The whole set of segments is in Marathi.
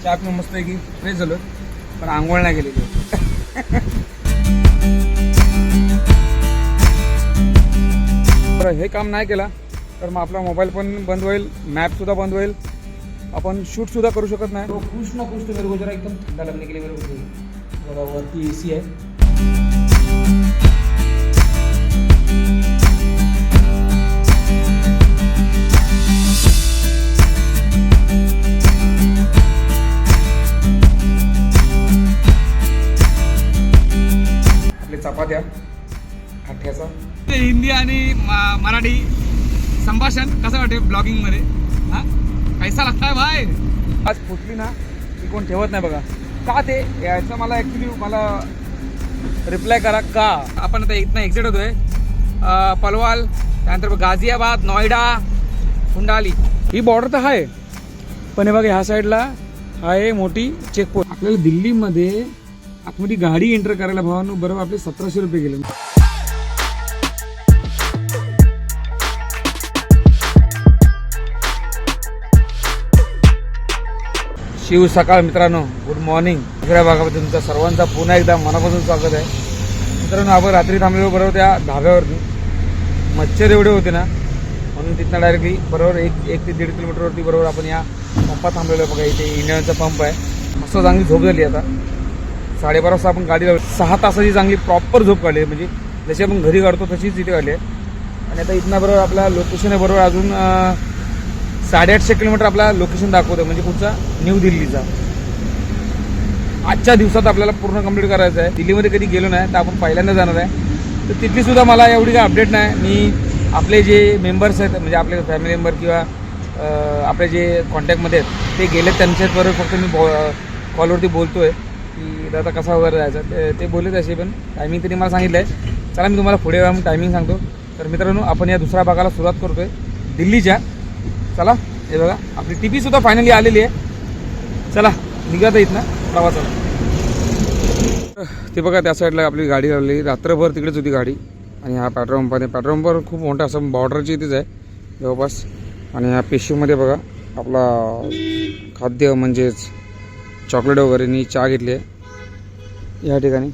चहा पिऊन मस्त की फ्रेश झालो, पण आंघोळ नाही केलेली. तर हे काम नाही केला तर मग आपला मोबाईल पण बंद होईल, मॅप सुद्धा बंद होईल, आपण शूट सुद्धा करू शकत नाही. तो खुश ना खुश तो मेरे को जरा एकदम ठंडा लगने के लिए मेरे को जरा वरती AC आहे. चपात्या हट्ट्याचा हिंदी आणि मराठी संभाषण कसं वाटते ब्लॉगिंग मध्ये? हा कैसा लागताय भाई? आज फुटली ना ती कोण ठेवत नाही बघा. का ते यायचं मला ॲक्च्युली मला रिप्लाय करा का. आपण आता इथनं एक्झिट होतोय पलवाल, त्यानंतर गाझियाबाद, नोएडा, कुंडाली. ही बॉर्डर तर आहे पण हे बघा ह्या साईडला आहे मोठी चेकपोस्ट. आपल्याला दिल्लीमध्ये आतमध्ये गाडी एंटर करायला भावानो बरोबर आपले 1700 रुपये गेले. शिव सकाळ मित्रांनो, गुड मॉर्निंग. दुसऱ्या भागामध्ये तुमच्या सर्वांचा पुन्हा एकदा मनापासून स्वागत आहे. मित्रांनो, आपण रात्री थांबलेलो बरोबर त्या धाब्यावरती. मच्छर एवढे होते ना म्हणून तिथनं डायरेक्टली बरोबर 1 ते 1.5 किलोमीटरवरती बरोबर आपण या पंपात थांबलेलो. बघा इथे इंडियनचा पंप आहे. मस्त चांगली झोप झाली. आता 12:30 वाजता आपण गाडी लावली. 6 तासाची चांगली प्रॉपर झोप काढली, म्हणजे जशी आपण घरी काढतो तशीच इथे काढली आहे. आणि आता इथनं बरोबर आपला लोकेशन आहे बरोबर अजून 850 किलोमीटर आपला लोकेशन दाखवतं, म्हणजे कुठचा न्यू दिल्लीचा. आजच्या दिवसात आपल्याला पूर्ण कंप्लीट करायचं आहे. दिल्लीमध्ये कधी गेलो नाही तर आपण पहिल्यांदा जाणार आहे. तर तिथली सुद्धा मला एवढी काही अपडेट नाही. मी आपले जे मेंबर्स आहेत म्हणजे आपले फॅमिली मेंबर किंवा आपले जे कॉन्टॅक्टमध्ये आहेत ते गेले, त्यांच्याबरोबर फक्त मी कॉलवरती बोलतो आहे की दादा कसा वगैरे जायचं. ते बोलले तसे, पण टायमिंग तरी मला सांगितलं आहे. चला मी तुम्हाला पुढे जाऊन टायमिंग सांगतो. तर मित्रांनो, आपण या दुसऱ्या भागाला सुरुवात करतो आहे दिल्लीच्या. चला, हे बघा आपली TP सुद्धा फायनली आलेली आहे. चला निघा तर इथनं प्रवासाला. ते बघा त्या साईडला आपली गाडी लावली. रात्रभर तिकडेच होती गाडी. आणि हा पेट्रोल पंप आहे. पेट्रोल पंपवर खूप मोठा असं बॉर्डरची इथेच आहे जवळपास. आणि ह्या पिशवीमध्ये बघा आपला खाद्य म्हणजेच चॉकलेट वगैरे मी चहा घेतली आहे या ठिकाणी.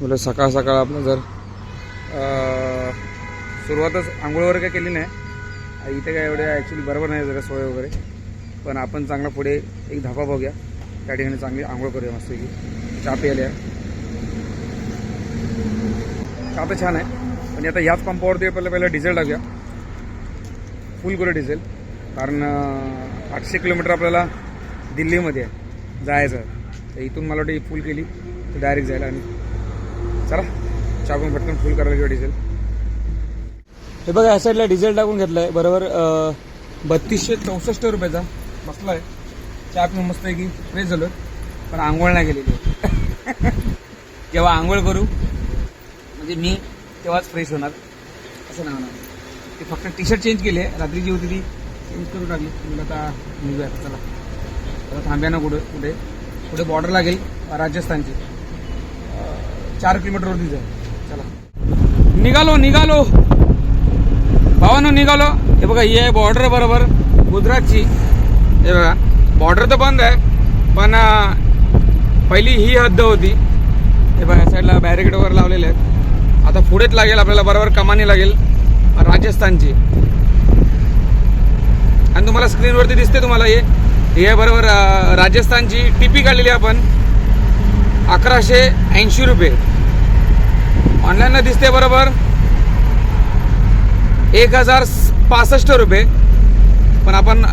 बोला सकाळ सकाळ आपलं जर सुरुवातच आंघोळ वगैरे काय केली नाही इथे, काय एवढे ॲक्च्युली बरोबर नाही जरा सोय वगैरे. पण आपण चांगला पुढे एक धाबा बघूया, त्या ठिकाणी चांगली आंघोळ करूया मस्त की. चहा प्यायला चहा तर छान आहे. पण आता ह्याच पंपावरती पहिलं डिझेल टाकूया, फुल करूया डिझेल. कारण 800 किलोमीटर आपल्याला दिल्लीमध्ये जायचं आहे. तर इथून मला वाटतं फुल केली तर डायरेक्ट जायला. आणि चला चहा पण पटकन फुल करायला किंवा डिझेल. हे बघा या साईडला डिझेल टाकून घेतलं आहे बरोबर 3264 रुपयाचा बसला आहे. चहा पिऊन मस्त की फ्रेश झालो, पण आंघोळ नाही केलेली. जेव्हा आंघोळ करू म्हणजे मी तेव्हाच फ्रेश होणार, असं नाही होणार. ते फक्त टी-शर्ट चेंज केली आहे, रात्री जी होती ती चेंज करून टाकली. तुला आता निघूया. चला आता थांब्या ना पुढे बॉर्डर लागेल राजस्थानची. 4 किलोमीटरवरती जाईल. चला निघालो भावानो निघालो. हे बघा ही आहे बॉर्डर बरोबर गुजरातची. हे बघा बॉर्डर तर बंद आहे पण पहिली ही हद्द होती. हे बघा या साईडला बॅरिकेड वगैरे लावलेले आहेत. आता पुढेच लागेल आपल्याला बरोबर कमानी लागेल राजस्थानची. आणि तुम्हाला स्क्रीनवरती दिसते तुम्हाला हे बरोबर राजस्थानची TP काढलेली आपण 1180 रुपये. ऑनलाईनला दिसते बरोबर 1065 रुपये, पण आपण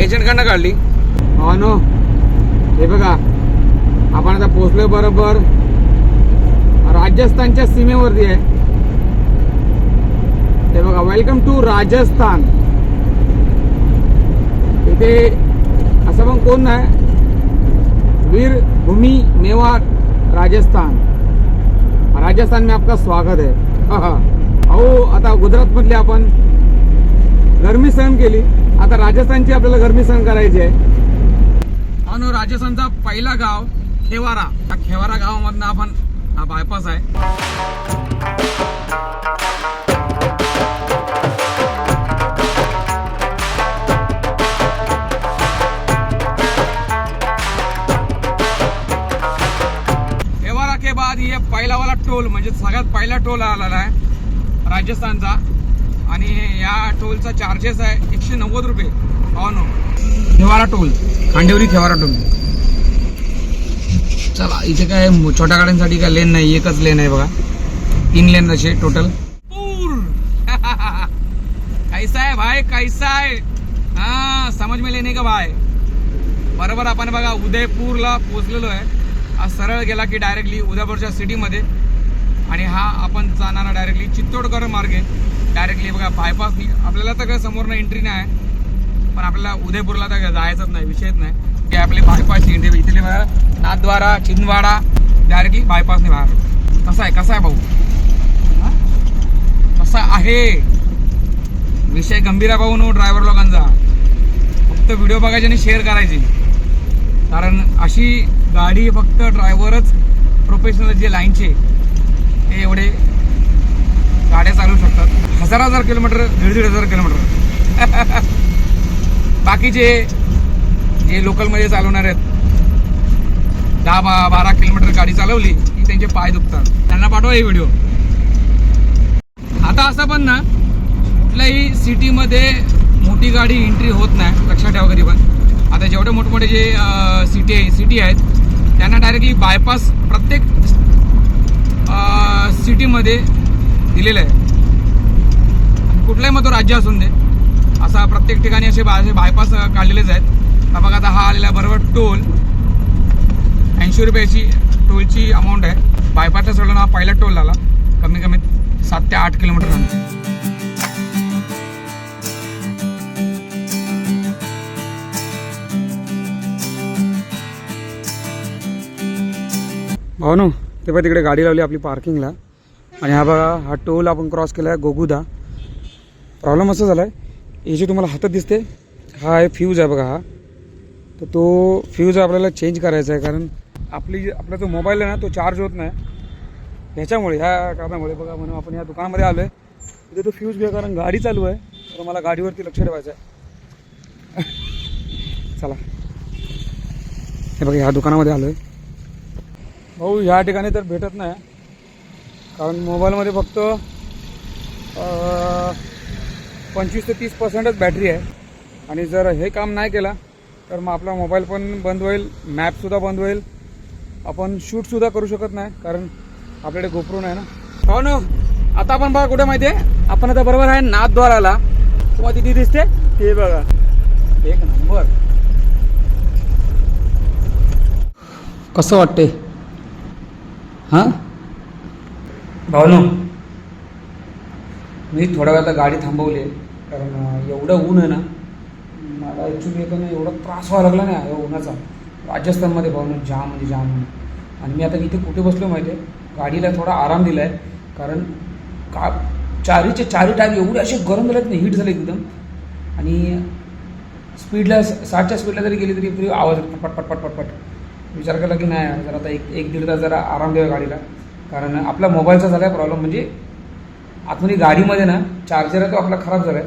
एजंटकडनं काढली. हो नो. हे बघा आपण आता पोहोचलोय बरोबर राजस्थानच्या सीमेवरती आहे. हे बघा वेलकम टू राजस्थान. इथे असं पण कोण नाही. वीर भूमी मेवाड़ राजस्थान में आपका स्वागत है. अहो आता गुजरात मधली आपण गरमी सहन केली, आता राजस्थानची आपल्याला गरमी सहन करायची आहे. आणि राजस्थानचा पहिला गाव खेवारा. खेवारा गावामधनं आपण हा बायपास आहे. टोल म्हणजे सगळ्यात पहिला टोल आलेला आहे राजस्थानचा आणि या टोलचा चार्जेस आहे 190 रुपये. भावानो थेवारा टोल, खांडेवरी थेवारा टोल. चला इथे काय छोट्या गाड्यांसाठी काय लेन नाही, एकच लेन आहे बघा, 3 लेन असे टोटल. कैसा है भाई, कैसा है? हाँ समझ में लेने का भाई. बरोबर आपण बघा उदयपूरला पोहोचलेलो आहे. हा सरळ गेला की डायरेक्टली उदयपूरच्या सिटीमध्ये आणि हा आपण जाणारा डायरेक्टली चित्तोडगड मार्गे डायरेक्टली बघा बायपास. आपल्याला तर काय समोरनं एंट्री नाही आहे, पण आपल्याला उदयपूरला तर जायचंच नाही, विषयच नाही. ते आपले बायपास एंट्री इथले बघा नाथद्वारा छिंदवाडा डायरेक्टली बायपासने बाहेर. कसा आहे भाऊ, कसा आहे विषय? गंभीर आहे भाऊ नो ड्रायव्हर लोकांचा. फक्त व्हिडिओ बघायचे आणि शेअर करायची, कारण अशी गाडी फक्त ड्रायव्हरच प्रोफेशनल जे लाईनचे ते एवढे गाड्या चालवू शकतात. 1000 किलोमीटर, 1500 किलोमीटर. बाकीचे जे लोकलमध्ये चालवणार आहेत 10-12 किलोमीटर गाडी चालवली की त्यांचे पाय दुखतात. त्यांना पाठवा हे व्हिडिओ. आता असं पण ना कुठल्याही सिटीमध्ये मोठी गाडी एंट्री होत नाही, लक्षात ठेवा कधी पण. आता जेवढे मोठमोठे जे सिटी आहेत त्यांना डायरेक्टली बायपास प्रत्येक सिटीमध्ये दिलेलं आहे. कुठलाही मग तो राज्य असून दे असा प्रत्येक ठिकाणी असे बायपास काढलेलेच आहेत. बघा आता हा आलेला बरोबर टोल 80 रुपयाची टोलची अमाऊंट आहे. बायपासला सोडून हा पहिला टोल झाला, कमी 7 ते 8 किलोमीटर. हो ना, ते पण तिकडे गाडी लावली आपली पार्किंगला. आणि हा बघा हा टोल आपण क्रॉस केला आहे गोगुदा. प्रॉब्लेम असं झाला आहे, हे जे तुम्हाला हातात दिसते हा आहे फ्यूज आहे बघा. हा तर तो फ्यूज आपल्याला चेंज करायचा आहे, कारण आपला जो मोबाईल आहे ना तो चार्ज होत नाही ह्याच्यामुळे, ह्या कारणामुळे. बघा म्हणून आपण या दुकानामध्ये आलो आहे. तिथे तो फ्यूज घ्या, कारण गाडी चालू आहे तर मला गाडीवरती लक्ष ठेवायचं आहे. चला हे बघा ह्या दुकानामध्ये आलो आहे भाऊ. ह्या ठिकाणी तर भेटत नाही, कारण मोबाईलमध्ये फक्त 25 ते 30% बॅटरी आहे. आणि जर हे काम नाही केला तर मग आपला मोबाईल पण बंद होईल, मॅपसुद्धा बंद होईल, आपण शूटसुद्धा करू शकत नाही, कारण आपल्याकडे गोप्रो नाही ना. हो ना, आता आपण बघा कुठे माहिती आहे, आपण आता बरोबर आहे नाथद्वाराला. तुम्हाला तिथे दिसते ते बघा, एक नंबर. कसं वाटते हां भावनो? मी थोड्या वेळात गाडी थांबवली आहे, कारण एवढं ऊन आहे ना, मला ॲक्च्युली येताना एवढा त्रास व्हायला लागला ना या उन्हाचा. राजस्थानमध्ये भावनो जाम म्हणजे जाम. आणि मी आता इथे कुठे बसलो माहिती आहे, गाडीला थोडा आराम दिला आहे, कारण चारी टायर एवढे असे गरम झालेत ना, हीट झाले एकदम. आणि स्पीडला 60च्या स्पीडला जरी गेली तरी आवाज पटपट. विचार केला की नाही जरा आता 1-1.5 तास जरा आराम द्यावा गाडीला, कारण आपला मोबाईलचा झाला आहे प्रॉब्लेम. म्हणजे आतमध्ये गाडीमध्ये ना चार्जर आहे तो आपला खराब झाला आहे,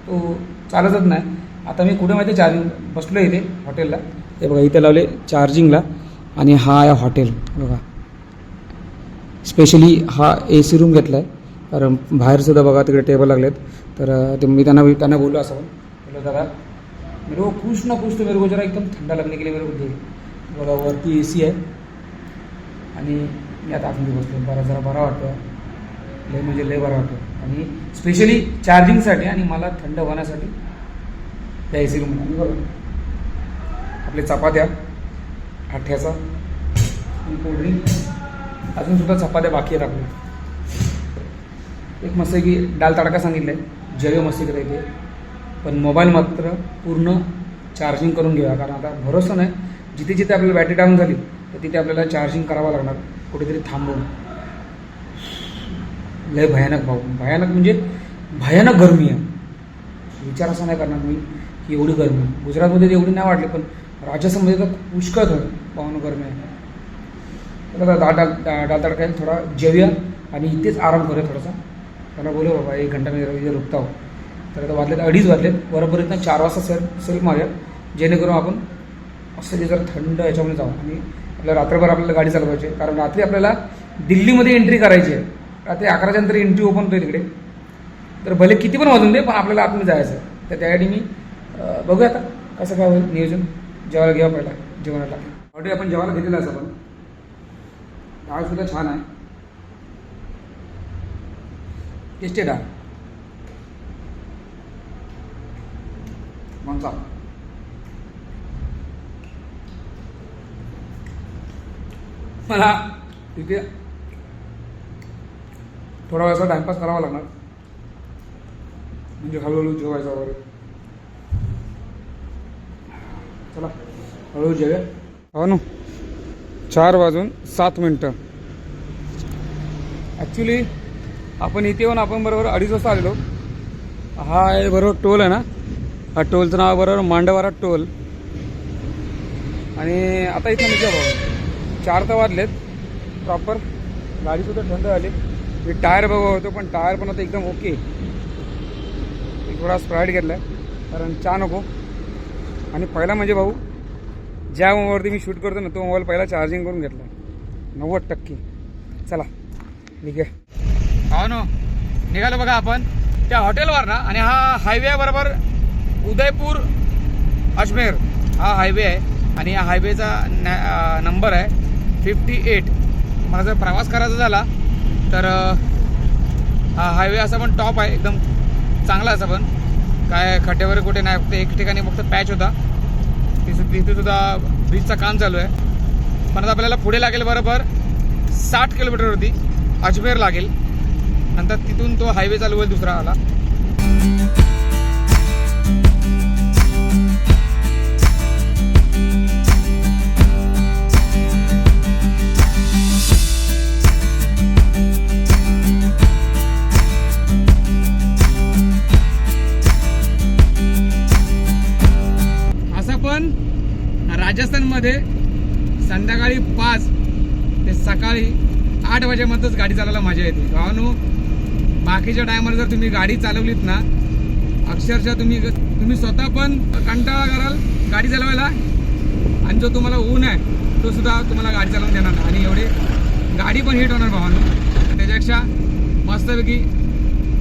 तो चालतच नाही. आता मी कुठे माहिती चार्जिंग बसलो इथे हॉटेलला. ते बघा इथे लावले चार्जिंगला. आणि हा आहे हॉटेल बघा. स्पेशली हा AC रूम घेतला आहे, कारण बाहेरसुद्धा बघा तिकडे टेबल लागलेत. तर ते मी त्यांना बोललो असं बोललो, दादा मेरे को कुछ ना कुछ तो मेरे को जरा एकदम थंडा लगने के लिए मेरे को दे. बघा वरती AC आहे आणि मी आता आतमध्ये बसलो. जरा बरा वाटतं, लय म्हणजे लय बरा वाटतं. आणि स्पेशली चार्जिंगसाठी आणि मला थंड होण्यासाठी त्या AC रूम. आणि बघा आपले चपात्या, आठ्याचा आणि कोल्ड्रिंक, अजूनसुद्धा चपात्या बाकी आहेत आपल्या. एक मस्त की डाल तडका सांगितलं आहे, जेवे मस्ती करायचे. पण मोबाईल मात्र पूर्ण चार्जिंग करून घ्या, कारण आता भरोसा नाही. जिथे जिथे आपल्याला बॅटरी डाऊन झाली तर तिथे आपल्याला चार्जिंग करावं लागणार, कुठेतरी थांबवून. लय भयानक भाऊ, भयानक म्हणजे भयानक गरमी आहे. विचार असा नाही करणार मी की एवढी गरमी. गुजरातमध्ये एवढी नाही वाटली, पण राजस्थानमध्ये तर पुष्कळ पाहून गरमी आहे. तर आता डाल तडका थोडा जेवूया आणि इथेच आराम करूया थोडासा. त्याला बोलू बाबा 1 घंटा मी इथे रुकता. तर आता वाजलेत 2:30 वाजलेत. बरोबर इथं 4 वाजता सेल्फ मारूया, जेणेकरून आपण असं जे जरा थंड याच्यामध्ये जाऊ. आणि आपल्या रात्रभर आपल्याला गाडी चालवायची, कारण रात्री आपल्याला दिल्लीमध्ये एंट्री करायची आहे. रात्री 11च्या नंतर एंट्री ओपन होते तिकडे. तर भले किती पण वाजून दे, पण आपल्याला आतमध्ये जायचं आहे. तर त्यासाठी मी बघूया आता कसं काय होईल नियोजन. जेवायला घ्या पहिला जेवणाला. ऑलरेडी आपण जेवायला घेतलेलं असं, पण डाळसुद्धा छान आहे, टेस्टी डाळ. मग मला तिथे थोडा वेळाचा टाइमपास करावा लागणार, म्हणजे हळूहळू जेवायचा वगैरे. चला हळूहळू जेवूया. हो ना, 4:07. ॲक्च्युली आपण इथे येऊन आपण बरोबर 2:30 वाजता आलेलो. हा आहे बरोबर टोल आहे ना, हा टोलचं नाव बरोबर मांडवारा टोल. आणि आता इथं निघा भाऊ, 4 तर वाजलेत प्रॉपर. गाडीसुद्धा थंड झाली. मी टायर बघा होतो, पण टायर पण आता एकदम ओके. थोडा स्प्राईट घेतला आहे कारण चहा नको. आणि पहिला म्हणजे भाऊ, ज्या मोबाईलवरती मी शूट करतो ना, तो मोबाईल पहिला चार्जिंग करून घेतला 90%. चला निघे. हो ना, निघालो बघा आपण त्या हॉटेलवर ना. आणि हा हायवे आहे बरोबर उदयपूर अजमेर, हा हायवे आहे. आणि या हायवेचा नंबर आहे 58. मला जर प्रवास करायचा झाला तर हा हायवे असा पण टॉप आहे, एकदम चांगला असा. पण काय खड्डे वगैरे कुठे नाही, फक्त एक ठिकाणी फक्त पॅच होता, तिथे सुद्धा ब्रिजचं काम चालू आहे. पण आता आपल्याला पुढे लागेल बरोबर 60 किलोमीटरवरती अजमेर लागेल. नंतर तिथून तो हायवे चालू होईल दुसरा आला. राजस्थानमध्ये संध्याकाळी 5 ते सकाळी 8 वाजेमध्येच गाडी चालवायला मजा येते. भावानो, बाकीच्या टायमाला जर तुम्ही गाडी चालवलीत ना, अक्षरशः तुम्ही स्वतः पण कंटाळा कराल गाडी चालवायला. आणि जो तुम्हाला ऊन आहे तो सुद्धा तुम्हाला गाडी चालवून देणार नाही. आणि एवढे गाडी पण हिट होणार भावानो. त्याच्यापेक्षा मस्तपैकी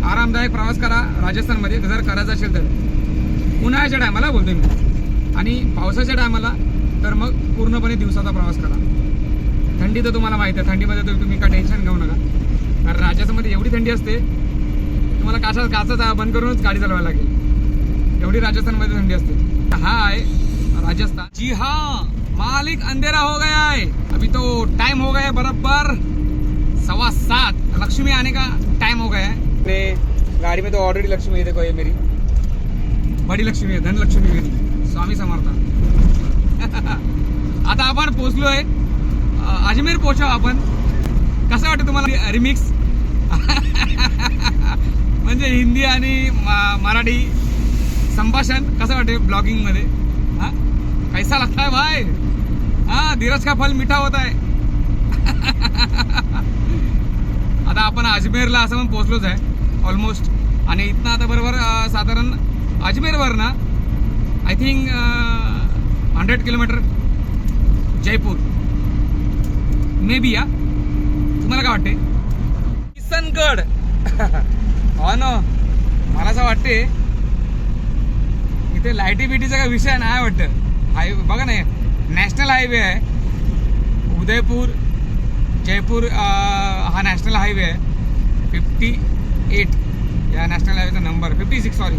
आरामदायक प्रवास करा राजस्थानमध्ये जर करायचा असेल तर. उन्हाळ्याच्या टायमाला बोलतोय मी. आणि पावसाच्या टायमाला तर मग पूर्णपणे दिवसाचा प्रवास करा. थंडी तर तुम्हाला माहिती आहे, थंडीमध्ये तर तुम्ही काय टेन्शन घेऊ नका. कारण राजस्थानमध्ये एवढी थंडी असते, तुम्हाला काचा बंद करूनच गाडी चालवायला लागेल, एवढी राजस्थानमध्ये थंडी असते. हा आहे राजस्थान. जी हाँ, मालिक अंधेरा हो गया है. अभी तो टाइम हो गया बराबर 7:15. लक्ष्मी आने का टाइम हो गया है. गाड़ी में तो ऑलरेडी लक्ष्मी है, देखो ये मेरी बड़ी लक्ष्मी है, धन लक्ष्मी मेरी. स्वामी समर्थ. आता आपण पोहोचलोय अजमेर. पोहोचलो आपण. कसं वाटतं तुम्हाला रिमिक्स? म्हणजे हिंदी आणि मराठी संभाषण कसं वाटते ब्लॉगिंग मध्ये? हा, कैसा लगता है भाई? हा, धीरज का फल मीठा होता है. आता आपण अजमेरला असं पण पोहोचलोच आहे ऑलमोस्ट. आणि इथनं आता बरोबर साधारण अजमेरवर ना I think 100 kilometre Jaipur may be. या तुम्हाला काय वाटते? किसनगड. हो ना, मला असं वाटते इथे लाईटी बिटीचा काही विषय नाही वाटतं. हायवे बघा ना, नॅशनल हायवे आहे. उदयपूर जयपूर हा नॅशनल हायवे आहे. 58 या नॅशनल हायवेचा नंबर 56 सॉरी.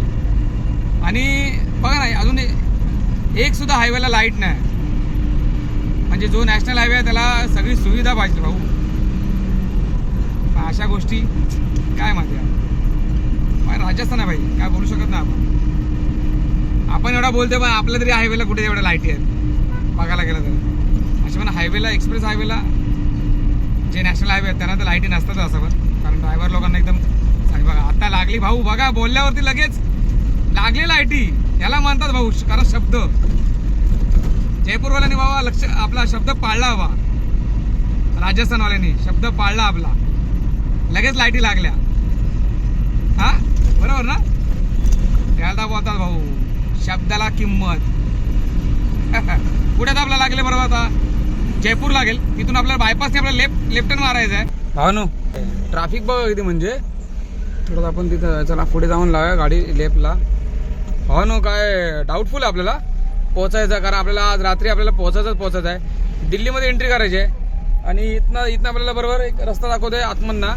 आणि बघा ना, अजून एक सुद्धा हायवेला लाईट नाही. म्हणजे जो नॅशनल हायवे आहे त्याला सगळी सुविधा पाहिजे भाऊ. अशा गोष्टी काय माहिती आहे, राजस्थान आहे भाई, काय बोलू शकत नाही आपण एवढा बोलतोय, पण आपल्या तरी हायवेला कुठे एवढ्या लाईटी आहेत बघायला गेलं तर. अशा पण हायवेला, एक्सप्रेस हायवेला जे नॅशनल हायवे आहेत त्यांना तर लाईटी नसतात असं. पण कारण ड्रायव्हर लोकांना एकदम बघा आता लागली भाऊ, बघा बोलल्यावरती लगेच लागले लाईटी. याला म्हणतात भाऊ खरा शब्द. जयपूरवाल्यांनी बाबा लक्ष आपला शब्द पाळला हवा. राजस्थानवाल्यांनी शब्द पाळला आपला, लगेच लाईटी लागल्या. हा बरोबर ना? याला बोलतात भाऊ शब्दाला किंमत. कुठे आपला लागले बरोबर आता जयपूर लागेल. तिथून आपल्याला बायपासने आपल्याला लेफ्ट टर्न मारायचं आहे. भावनो ट्रॅफिक बघा किती म्हणजे थोडं आपण तिथं चला पुढे जाऊन लावूया गाडी लेफ्टला. भावनो काय डाऊटफुल आहे आपल्याला पोहोचायचं, कारण आपल्याला आज रात्री आपल्याला पोहोचायचं आहे. दिल्लीमध्ये एंट्री करायची आहे आणि इथनं आपल्याला बरोबर एक रस्ता दाखवतोय आतमधनं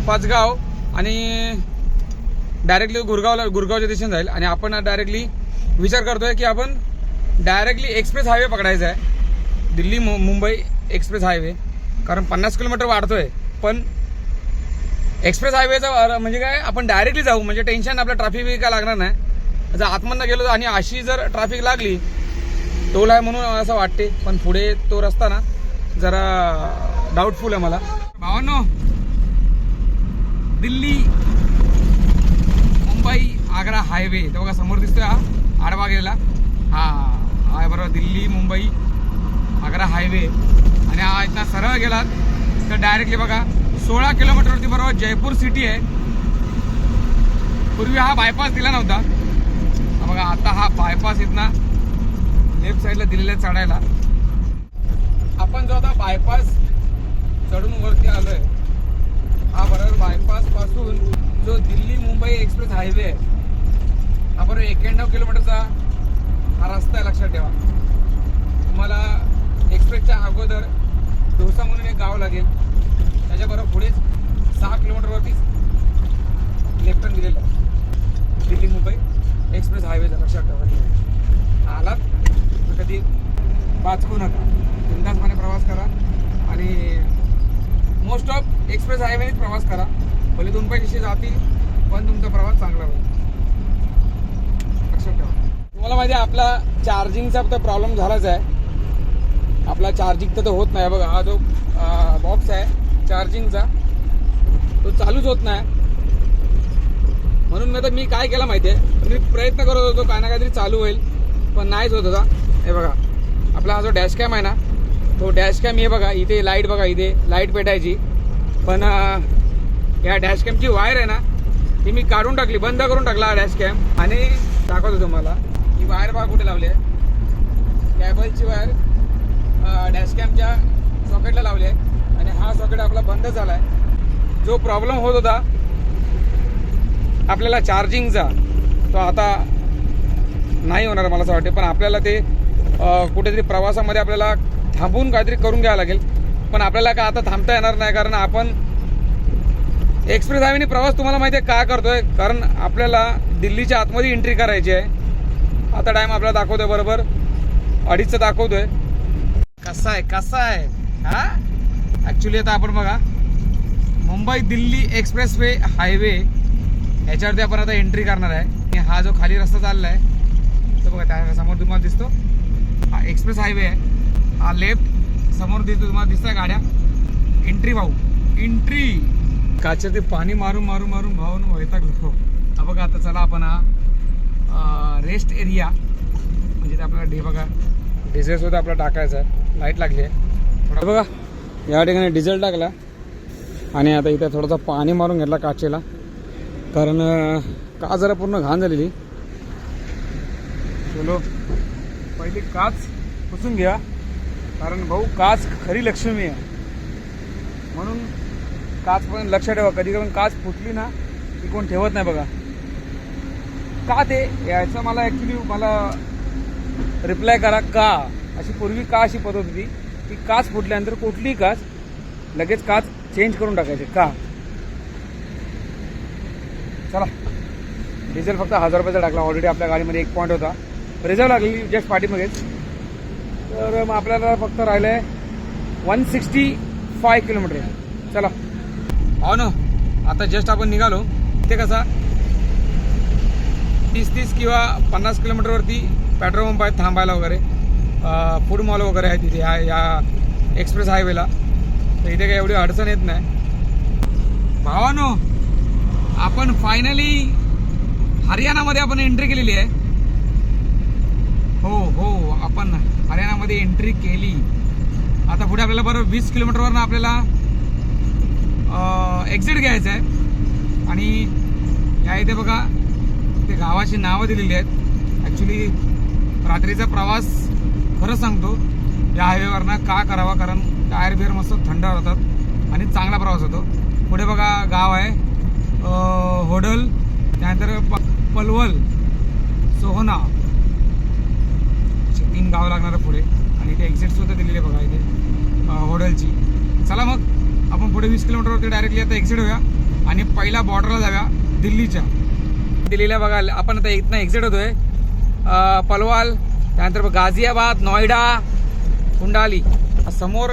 पाचगाव आणि डायरेक्टली गुरगावच्या दिशेने जाईल. आणि आपण डायरेक्टली विचार करतोय की आपण डायरेक्टली एक्सप्रेस हायवे पकडायचा आहे, दिल्ली मुंबई एक्सप्रेस हायवे. कारण 50 किलोमीटर वाढतोय, पण एक्सप्रेस हायवेचा म्हणजे काय आपण डायरेक्टली जाऊ म्हणजे टेन्शन आपलं ट्रॅफिक काय लागणार नाही. जर आतमधनं गेलो आणि अशी जर ट्रॅफिक लागली टोल आहे म्हणून असं वाटते, पण पुढे तो रस्ता ना जरा डाऊटफुल आहे मला. भावांनो दिल्ली मुंबई आग्रा हायवे तो बघा समोर दिसतोय हा आडवा गेलेला, हा बरोबर दिल्ली मुंबई आग्रा हायवे. आणि हा इथं सरळ गेलात तर डायरेक्टली बघा 16 किलोमीटरवरती बरोबर जयपूर सिटी आहे. पूर्वी हा बायपास दिला नव्हता, बघा आता हा बायपास इथना लेफ्ट साईडला दिलेला चढायला. आपण जो आता बायपास चढून वरती आलोय हा बरोबर बायपास पासून जो दिल्ली मुंबई एक्सप्रेस हायवे आहे हा बरोबर 91 किलोमीटरचा हा रस्ता आहे. लक्षात ठेवा, तुम्हाला एक्सप्रेसच्या अगोदर डोसा म्हणून एक गाव लागेल, त्याच्याबरोबर पुढेच 6 किलोमीटरवरतीच लेफ्ट टर्न दिलेलं आहे दिल्ली मुंबई एक्सप्रेस हायवेचा. लक्षात ठेवा, आलात तर कधी वाचकू नका, बिनधास्तपणे प्रवास करा आणि मोस्ट ऑफ एक्सप्रेस हायवेनेच प्रवास करा. भले 2 पैसे जातील पण तुमचा प्रवास चांगला होईल. लक्षात ठेवा. तुम्हाला माहिती आहे आपला चार्जिंगचा तर प्रॉब्लेम झालाच आहे. आपला चार्जिंग तर होत नाही. बघा हा जो बॉक्स आहे चार्जिंगचा तो चालूच होत नाही. म्हणून मी काय केलं माहिती आहे, मी प्रयत्न करत होतो काय ना काहीतरी चालू होईल पण नाहीच होत होता. हे बघा आपला हा जो डॅश कॅम आहे ना तो डॅश कॅम हे बघा इथे लाईट बघा इथे लाईट पेटायची, पण या डॅश कॅमची वायर आहे ना ती मी काढून टाकली, बंद करून टाकला हा डॅश कॅम. आणि दाखवतो तुम्हाला ही वायर बघा कुठे लावली आहे, कॅबलची वायर डॅश कॅमच्या सॉकेटला लावली आहे आणि हा सॉकेट आपला बंद झाला आहे. जो प्रॉब्लेम होत होता आपल्याला चार्जिंगचा तो आता नाही होणार मला असं वाटते. पण आपल्याला ते कुठेतरी प्रवासामध्ये आपल्याला थांबून काहीतरी करून घ्यावं लागेल. पण आपल्याला काय आता थांबता येणार नाही, कारण आपण एक्सप्रेस हायवेने प्रवास तुम्हाला माहिती आहे का करतोय, कारण आपल्याला दिल्लीच्या आतमध्ये एंट्री करायची आहे. आता टाइम आपल्याला दाखवतोय बरोबर 2:30 दाखवतोय. कसा आहे हा ॲक्च्युली आता आपण बघा Mumbai Delhi express way highway ह्याच्यावरती आपण आता एंट्री करणार आहे. हा जो खाली रस्ता चालला आहे तो बघा त्या समोर तुम्हाला दिसतो हा एक्सप्रेस हायवे आहे. हा लेफ्ट समोर दिसतो तुम्हाला दिसतंय गाड्या. एंट्री भाऊ एंट्री काचेते पाणी मारून भाऊन वैतागलो. हा बघा आता चला आपण हा रेस्ट एरिया म्हणजे ते आपल्याला बघा डिझेल सुद्धा आपला टाकायचा आहे. लाईट लागली आहे थोडं बघा या ठिकाणी डिझेल टाकला आणि आता इथे थोडंसं पाणी मारून घेतला काचेला, कारण काच जरा पूर्ण घाण झालेली. चलो पहिली काच पुसून घ्या, कारण भाऊ काच खरी लक्ष्मी आहे. म्हणून काच पण लक्ष ठेवा, कधी कधी काच फुटली ना ती कोण ठेवत नाही बघा. का ते याचं मला मला रिप्लाय करा का अशी पूर्वी का अशी पद्धत होती की काच फुटल्यानंतर कुठलीही काच लगेच काच चेंज करून टाकायचे का. चला डिझेल फक्त 1000 रुपयाचा टाकला. ऑलरेडी आपल्या गाडीमध्ये 1 पॉईंट होता, रिझर्व लागली जस्ट पाठीमागेच. तर मग आपल्याला फक्त राहिलं आहे 165 किलोमीटर. चला हो ना आता जस्ट आपण निघालो. ते कसा 30 किंवा 50 किलोमीटरवरती पेट्रोल पंप आहेत थांबायला वगैरे, फूड मॉल वगैरे आहेत तिथे या एक्सप्रेस हायवेला. तर इथे काही एवढी अडचण येत नाही. भावानो आपण फायनली हरियाणामध्ये आपण एंट्री केलेली आहे. हो आपण हरियाणामध्ये एंट्री केली. आता पुढे आपल्याला बरोबर 20 किलोमीटरवरनं आपल्याला एक्झिट घ्यायचं आहे. आणि या इथे बघा ते गावाची नावं दिलेली आहेत. ॲक्च्युली रात्रीचा प्रवास खरं सांगतो या हायवेवर ना का करावा, कारण टायर बिअर मस्त थंड राहतात आणि चांगला प्रवास होतो. पुढे बघा गाव आहे होडल, त्यानंतर पलवल, सोहना, 3 गाव लागणार पुढे. आणि इथे एक्झिट सुद्धा दिलेली आहे बघा इथे होडलची. चला मग आपण पुढे 20 किलोमीटरवरती डायरेक्टली आता एक्झिट होऊया आणि पहिल्या बॉर्डरला जाऊया दिल्लीच्या. दिल्लीला बघा आपण आता इथनं एक्झिट होतोय पलवाल, त्यानंतर गाझियाबाद, नोएडा, कुंडाली. समोर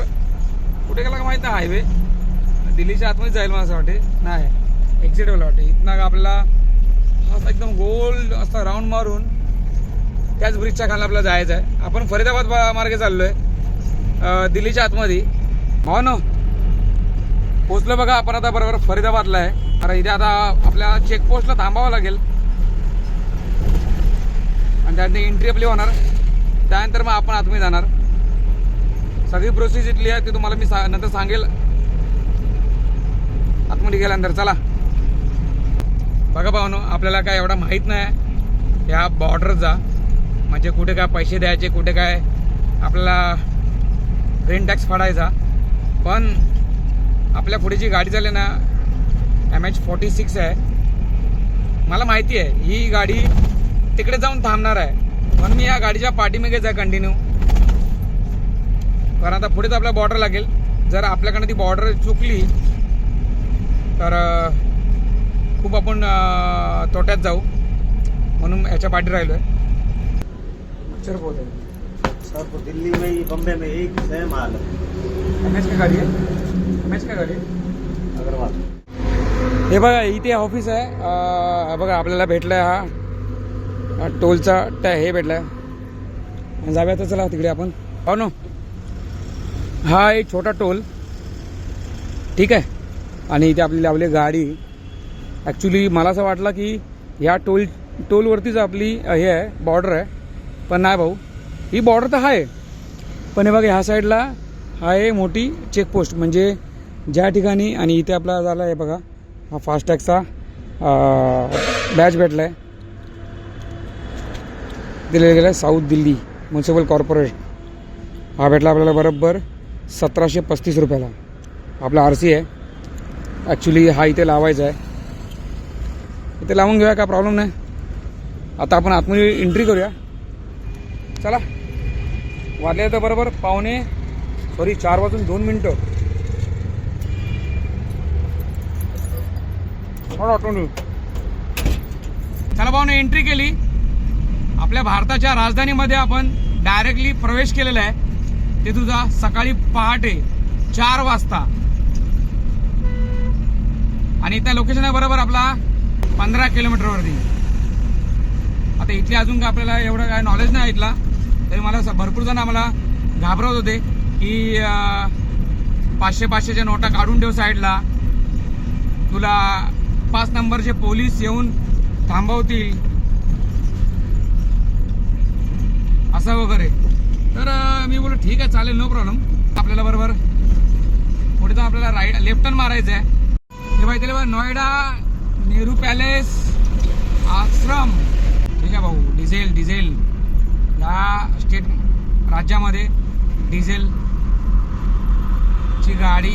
कुठे गेला का माहिती आहे हायवे, दिल्लीच्या आतमध्ये जाईल मला असं वाटते. नाही एक्झिट व्हायला वाटते इथनं आपल्याला असा एकदम गोल असा राऊंड मारून त्याच ब्रिजच्या खाली आपल्याला जायचं आहे. आपण फरीदाबाद मार्गे चाललो आहे दिल्लीच्या आतमध्ये. हो ना पोचलो बघा आपण आता बरोबर फरीदाबादला आहे. कारण इथे आता आपल्या चेकपोस्टला थांबावं लागेल आणि त्यानंतर एंट्री आपली होणार, त्यानंतर मग आपण आतमध्ये जाणार. सगळी प्रोसेस इथली आहे ती तुम्हाला मी नंतर सांगेल आतमध्ये गेल्यानंतर. चला बघा भावनो, आपल्याला काय एवढा माहीत नाही या बॉर्डरचा, म्हणजे कुठे काय पैसे द्यायचे, कुठे काय आपल्याला रेंट टॅक्स फाडायचा. पण आपल्या पुढे जी गाडी चालली ना MH46 आहे, मला माहिती आहे ही गाडी तिकडे जाऊन थांबणार आहे, पण मी या गाडीच्या पाठीमागेच आहे कंटिन्यू. कारण आता पुढेच आपला बॉर्डर लागेल. जर आपल्याकडनं ती बॉर्डर चुकली तर खूप आपण तोट्यात जाऊ, म्हणून याच्या पाठी राहिलो आहे. सब दिल्ली में ही, बम्बे में एक सेम हाल है. MH का गाडी आहे, MH का गाडी अग्रवाल. हे बघा इथे ऑफिस आहे. बघा आपल्याला भेटलाय हा टोलचा हे भेटलाय. जाऊया तर चला तिकडे आपण. हो ना हा एक छोटा टोल ठीक आहे. आणि इथे आपली लावली गाडी. ॲक्च्युली मला असं वाटलं की ह्या टोलवरतीच आपली हे आहे बॉर्डर आहे, पण नाही भाऊ, ही बॉर्डर तर आहे पण हे बघा ह्या साईडला आहे मोठी चेकपोस्ट, म्हणजे ज्या ठिकाणी. आणि इथे आपला झाला आहे बघा हा फास्टॅगचा बॅच भेटला आहे, दिलेला गेला साऊथ दिल्ली म्युन्सिपल कॉर्पोरेशन. हा भेटला आपल्याला बरोबर 1735 रुपयाला. आपला RC आहे. ॲक्च्युली हा इथे लावायचा आहे, इथे लावून घेऊया, काय प्रॉब्लेम नाही. आता आपण आतमध्ये एंट्री करूया. चला वाजले तर बरोबर 4:02. चला पाहुणे एंट्री केली. आपल्या भारताच्या राजधानीमध्ये आपण डायरेक्टली प्रवेश केलेला आहे. ते तुझा सकाळी पहाटे 4 वाजता. आणि त्या लोकेशन आहे बरोबर आपला 15 किलोमीटरवरती. आता इथले अजून काय आपल्याला एवढं काय नॉलेज नाही इथला, तरी मला भरपूर जण आम्हाला घाबरवत होते की 500-500च्या नोटा काढून ठेव साईडला, तुला 5 नंबरचे पोलीस येऊन थांबवतील असं वगैरे. तर मी बोललो ठीक आहे चालेल, नो प्रॉब्लेम. आपल्याला बरोबर पुढे तर आपल्याला लेफ्ट टर्न मारायचं आहे. हे माहिती आहे नोएडा, नेहरू पॅलेस, आश्रम. ठीक आहे भाऊ. डिझेल या स्टेट राज्यामध्ये डिझेलची गाडी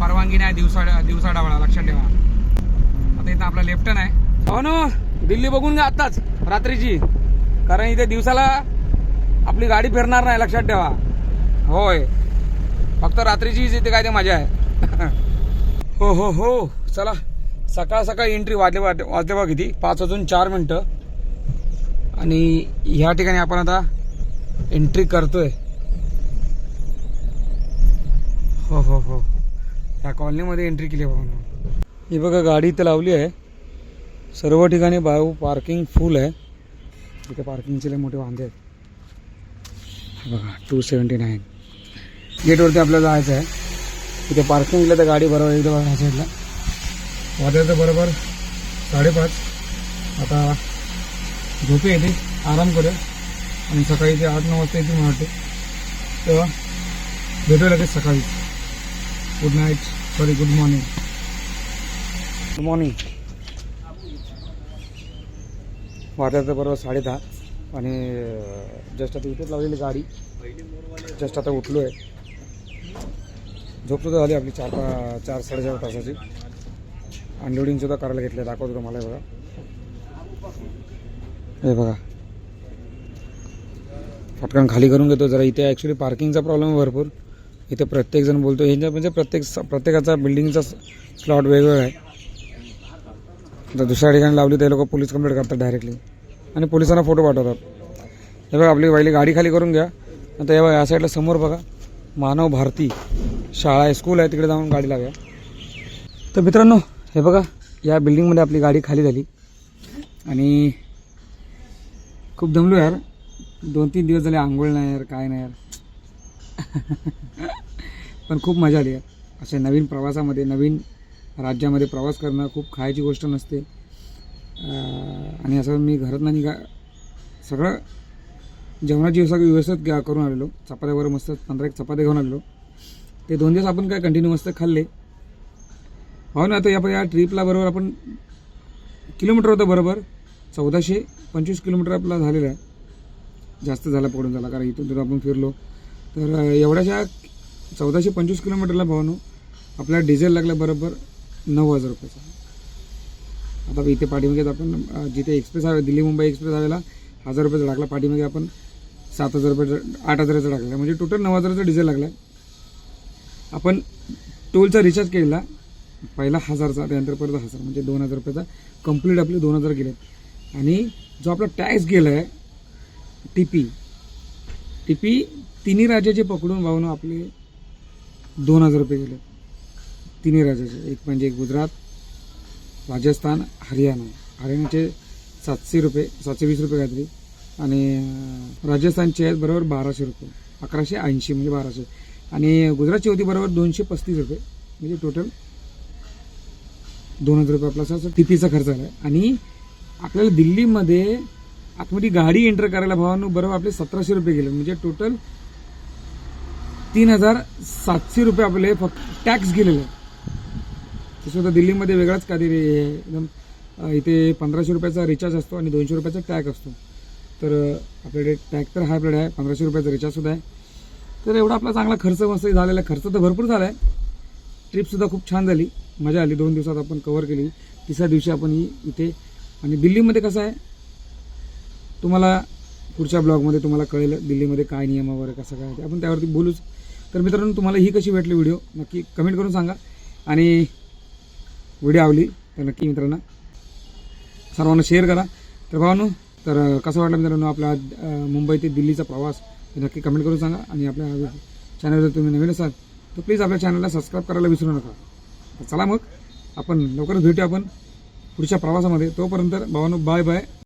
परवानगी नाही दिवसा डावळा, लक्षात ठेवा. आता इथं आपला लेफ्ट टर्न आहे. हो ना दिल्ली बघून घ्या आत्ताच रात्रीची, कारण इथे दिवसाला आपली गाडी फिरणार नाही, लक्षात ठेवा. होय फक्त रात्रीची इथे काय ते मजा आहे. हो चला सकाळ एंट्री वाजले बघा किती 5:04. आणि ह्या ठिकाणी आपण आता एंट्री करतोय. हो ह्या कॉलनीमध्ये एंट्री केली बघा. ही बघा गाडी इथं लावली आहे. सर्व ठिकाणी भाऊ पार्किंग फुल आहे. इथे पार्किंगचे लय मोठे वांदे आहेत बघा. 279 गेटवरती आपल्याला जायचं आहे. इथे पार्किंग दिलं तर गाडी बरोबर एकदा बघा साईडला. वाजायचं बरोबर 5:30. आता झोपे येते, आराम करूया आणि सकाळी ते 8-9 वाजता येते मला वाटते. तेव्हा भेटूया लगेच सकाळी. Good night, sorry good morning. वाजायचं बरोबर 10:30 आणि जस्ट आता इथेच लावलेली गाडी. जस्ट आता उठलो आहे. झोपसुद्धा झाली आपली 4-4.5 तासाची. अनलोडिंगसुद्धा करायला घेतलं, दाखवतो तुम्हाला. हे बघा, हे बघा, पटकन खाली करून घेतो जरा. इथे ॲक्च्युली पार्किंगचा प्रॉब्लेम आहे भरपूर. इथे प्रत्येकजण बोलतो ह्यांच्या म्हणजे प्रत्येकाचा बिल्डिंगचा स्लॉट वेगवेगळा आहे. जर दुसऱ्या ठिकाणी लावली तर लोक पोलीस कंप्लेंट करतात डायरेक्टली आणि पोलिसांना फोटो पाठवतात. हे बघा, आपली पहिली गाडी खाली करून घ्या. नंतर हे बघा, या साईडला समोर बघा मानव भारती शाळा आहे, स्कूल आहे, तिकडे जाऊन गाडी लावूया. तर मित्रांनो, हे बघा, या बिल्डिंगमध्ये आपली गाडी खाली झाली आणि खूप दमलो यार. 2-3 दिवस झाले आंघोळ नाही यार, काय नाही यार. पण खूप मजा आली यार. असे नवीन प्रवासामध्ये, नवीन राज्यामध्ये प्रवास करणं खूप खायची गोष्ट नसते. आणि असं मी घरात नाही सगळं जेवणाची सगळी व्यवस्थित करून आलेलो. चपात्यावर मस्त 15 चपात्या घेऊन आलेलो. ते 2 दिवस आपण काय कंटिन्यू मस्त खाल्ले. हो ना. आता या ट्रिपला बरोबर आपण किलोमीटर होतं बरोबर 1425 किलोमीटर आपला झालेला आहे. जास्त झाला पकडून झाला, कारण इथून आपण फिरलो. तर एवढ्याशा 1425 किलोमीटरला भावानो आपल्याला डिझेल लागला बरोबर 9,000 रुपयाचा. आता इथे पाठीमागे आपण जिथे express highway, Delhi Mumbai express हायवेला 1,000 रुपयाचा टाकला, पाठीमागे आपण 7,000 रुपयाचा 8,000चा टाकला, म्हणजे टोटल 9,000चा डिझेल लागला. आपण टोलचा रिचार्ज केला पहिला 1,000चा, त्यानंतर परत 1,000, म्हणजे 2,000 रुपयाचा कंप्लीट आपले 2,000 गेले. आणि जो आपला टॅक्स गेला आहे टीपी तिन्ही राज्याचे पकडून भावनो आपले 2,000 रुपये गेले. तिन्ही राज्याचे, एक म्हणजे गुजरात, राजस्थान, हरियाणाचे 700 रुपये, 720 रुपये काहीतरी. आणि राजस्थानचे आहेत बरोबर 1,200 रुपये, 1,180 म्हणजे 1,200. आणि गुजरातची होती बरोबर 235 रुपये, म्हणजे टोटल 2,000 रुपये आपला असा टीपीचा खर्च आला. आणि आपल्याला दिल्लीमध्ये आतमध्ये गाडी एंटर करायला भावानो बरोबर आपले 1,700 रुपये गेले, म्हणजे टोटल 3,700 रुपये आपले फक्त टॅक्स गेलेले आहे. ते सुद्धा दिल्लीमध्ये वेगळाच काहीतरी एकदम. इथे 1,500 रुपयाचा रिचार्ज असतो आणि 200 रुपयाचा टॅग असतो. तर आपल्याकडे टॅग तर आहे, आपल्याकडे आहे 1,500 रुपयाचा रिचार्जसुद्धा आहे. तर एवढा आपला चांगला खर्च मस्त झालेला आहे. खर्च तर भरपूर झाला आहे. ट्रिपसुद्धा खूप छान झाली, मजा आली. 2 दिवसात आपण कव्हर केली. तिसऱ्या दिवशी आपण इथे. आणि दिल्लीमध्ये कसं आहे तुम्हाला पुढच्या ब्लॉगमध्ये तुम्हाला कळेल दिल्लीमध्ये काय नियम वगैरे कसं काय ते आपण त्यावरती बोलूच. तर मित्रांनो, तुम्हाला ही कशी वाटली व्हिडिओ नक्की कमेंट करून सांगा. आणि व्हिडिओ आवडली तर नक्की मित्रांनो सर्वांना शेअर करा. तर भावांनो, तर कसं वाटलं मित्रांनो आपला मुंबई ते दिल्लीचा प्रवास हे नक्की कमेंट करून सांगा. आणि आपल्या चॅनलवर तुम्ही नवीन असाल तर प्लीज आपल्या चॅनलला सबस्क्राईब करायला विसरू नका. तर चला मग आपण लवकरच भेटू आपण पुढच्या प्रवासामध्ये. तोपर्यंत भावांनो, बाय बाय.